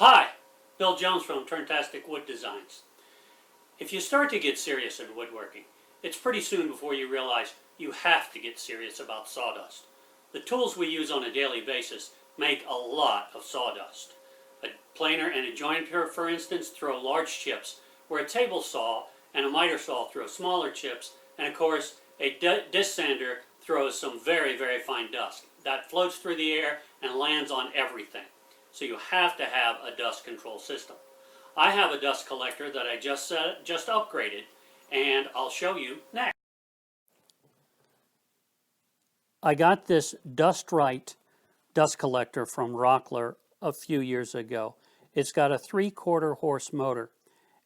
Hi, Bill Jones from Turntastic Wood Designs. If you start to get serious in woodworking, it's pretty soon before you realize you have to get serious about sawdust. The tools we use on a daily basis make a lot of sawdust. A planer and a jointer, for instance, throw large chips, where a table saw and a miter saw throw smaller chips, and of course a disc sander throws some very, very fine dust. That floats through the air and lands on everything. So you have to have a dust control system. I have a dust collector that I just upgraded, and I'll show you next. I got this Dust Right dust collector from Rockler a few years ago. It's got a 3/4 horse motor,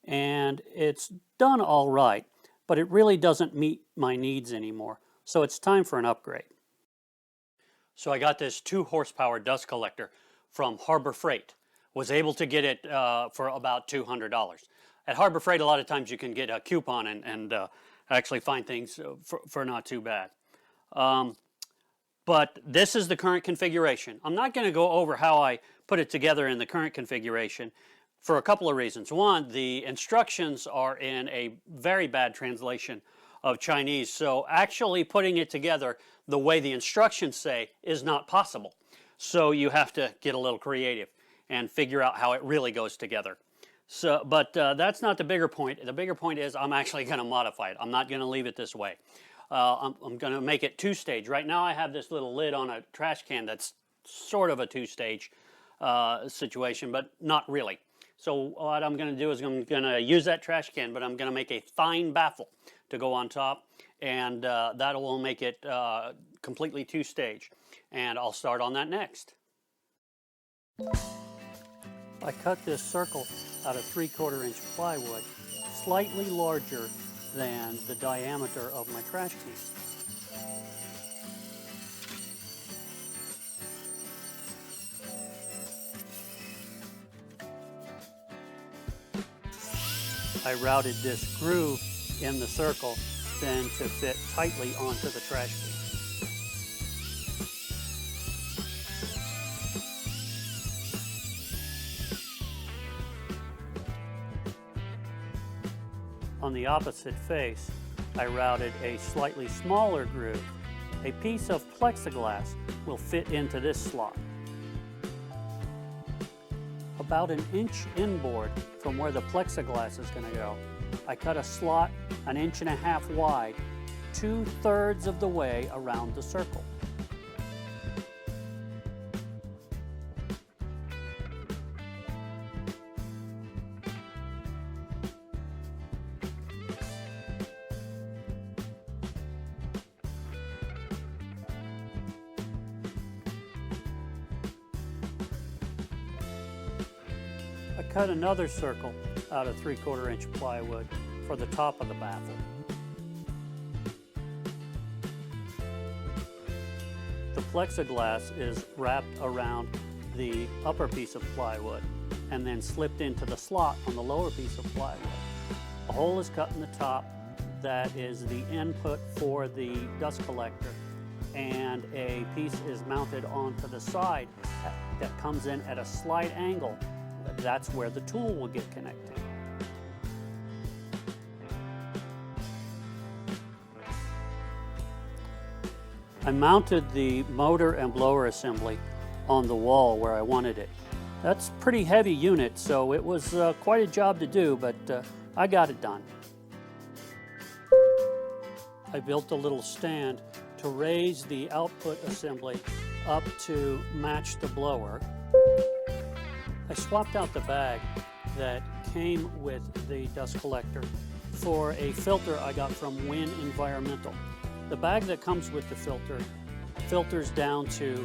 and it's done all right, but it really doesn't meet my needs anymore. So it's time for an upgrade. So I got this 2 horsepower dust collector from Harbor Freight. Was able to get it for about $200. At Harbor Freight, a lot of times you can get a coupon and actually find things for not too bad. But this is the current configuration. I'm not going to go over how I put it together in the current configuration for a couple of reasons. One, the instructions are in a very bad translation of Chinese, so actually putting it together the way the instructions say is not possible. So you have to get a little creative and figure out how it really goes together. So, but that's not the bigger point. The bigger point is I'm actually going to modify it. I'm not going to leave it this way. I'm going to make it 2-stage. Right now I have this little lid on a trash can that's sort of a 2-stage situation, but not really. So what I'm going to do is I'm going to use that trash can, but I'm going to make a fine baffle to go on top, and that will make it completely 2-stage. And I'll start on that next. I cut this circle out of 3/4 inch plywood, slightly larger than the diameter of my trash can. I routed this groove in the circle then to fit tightly onto the trash can. On the opposite face, I routed a slightly smaller groove. A piece of plexiglass will fit into this slot. About 1 inch inboard from where the plexiglass is going to go, I cut a slot 1.5 inches wide, 2/3 of the way around the circle. I cut another circle out of 3/4 inch plywood for the top of the baffle. The plexiglass is wrapped around the upper piece of plywood and then slipped into the slot on the lower piece of plywood. A hole is cut in the top that is the input for the dust collector, and a piece is mounted onto the side that comes in at a slight angle. That's where the tool will get connected. I mounted the motor and blower assembly on the wall where I wanted it. That's a pretty heavy unit, so it was quite a job to do, but I got it done. I built a little stand to raise the output assembly up to match the blower. I swapped out the bag that came with the dust collector for a filter I got from Win Environmental. The bag that comes with the filter filters down to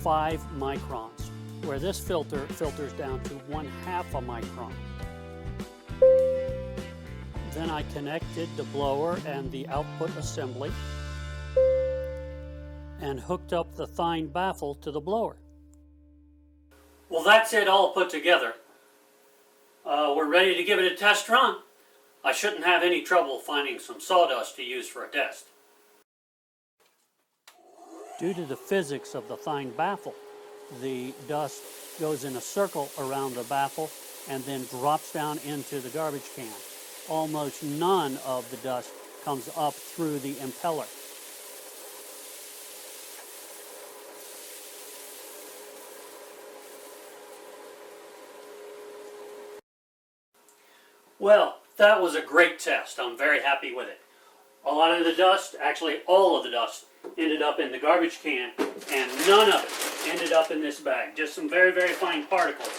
5 microns, where this filter filters down to 1/2 a micron. Then I connected the blower and the output assembly and hooked up the thine baffle to the blower. Well, that's it all put together. We're ready to give it a test run. I shouldn't have any trouble finding some sawdust to use for a test. Due to the physics of the thine baffle, the dust goes in a circle around the baffle and then drops down into the garbage can. Almost none of the dust comes up through the impeller. Well, that was a great test. I'm very happy with it. A lot of the dust, actually all of the dust, ended up in the garbage can, and none of it ended up in this bag. Just some very, very fine particles.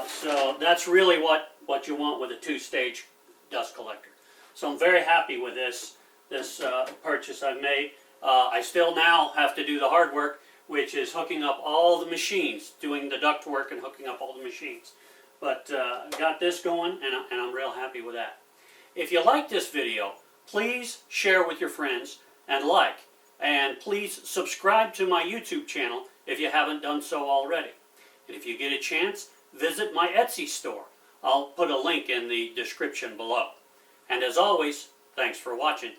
So that's really what you want with a two-stage dust collector. So I'm very happy with this purchase I've made. I still now have to do the hard work, which is hooking up all the machines, doing the duct work and hooking up all the machines. But got this going, and I'm real happy with that. If you like this video, please share with your friends and like. And please subscribe to my YouTube channel if you haven't done so already. And if you get a chance, visit my Etsy store. I'll put a link in the description below. And as always, thanks for watching.